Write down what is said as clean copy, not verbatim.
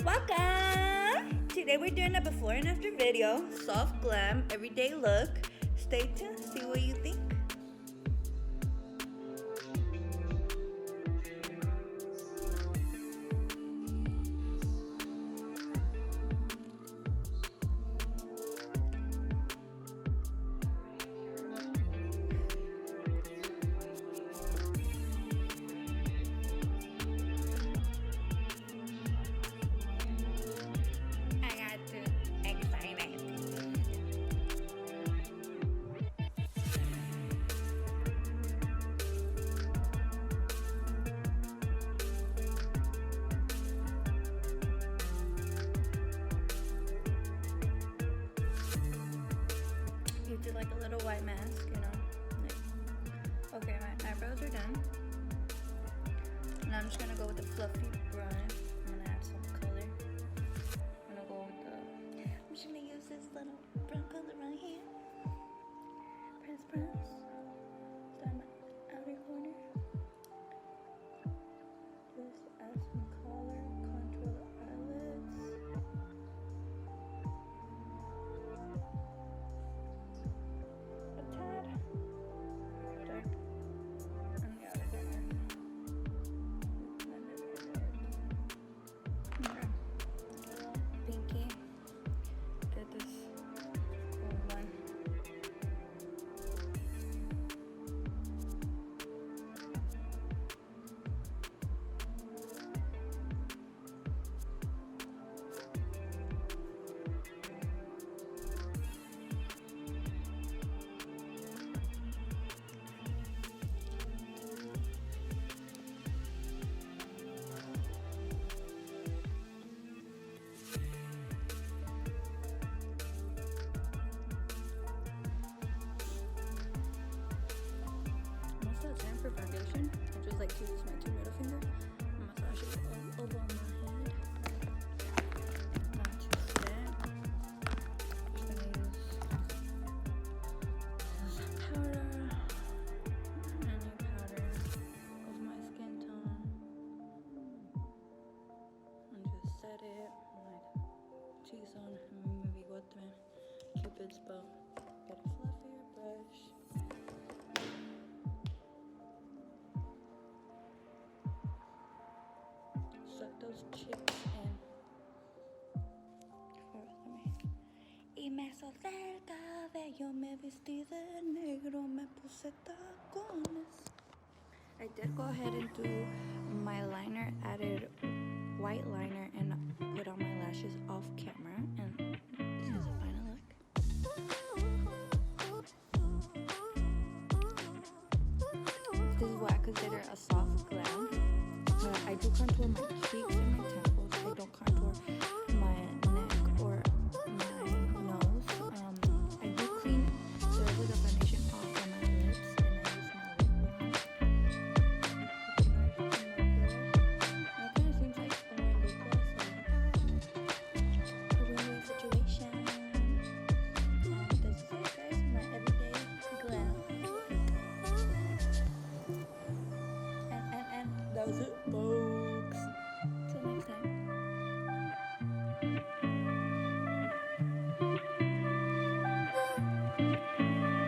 Welcome! Today we're doing a before and after video. Soft glam, everyday look. Stay tuned, see what you think. Do like a little white mask, you know. Like, okay, my eyebrows are done. Now I'm just gonna go with the fluffy brush. I'm gonna add some color. I'm gonna go with the. I'm just gonna use this little brown color right here. Press. Start my outer corner. Just add some color, contour the eyelids. For foundation, I just like to use my middle finger and massage it all over my head. Not too set. I'm just gonna use some powder, any powder of my skin tone, and just set it like T-zone, and maybe go through Cupid's bow. Get a fluffier brush. Suck those chips in. Y me solté el cabello, me vestí de negro, me puse tacones. I did go ahead and do my liner, added white liner, and put on my lashes off camera. And this is the final look. This is what I consider a soft glam. I do contour my cheeks and my temples. I don't contour my neck or my nose. I do clean the little foundation off on my lips, and I use my lip gloss. It kind of seems like a lip gloss, a win-win situation. This is it, guys. My everyday glam. And that was it.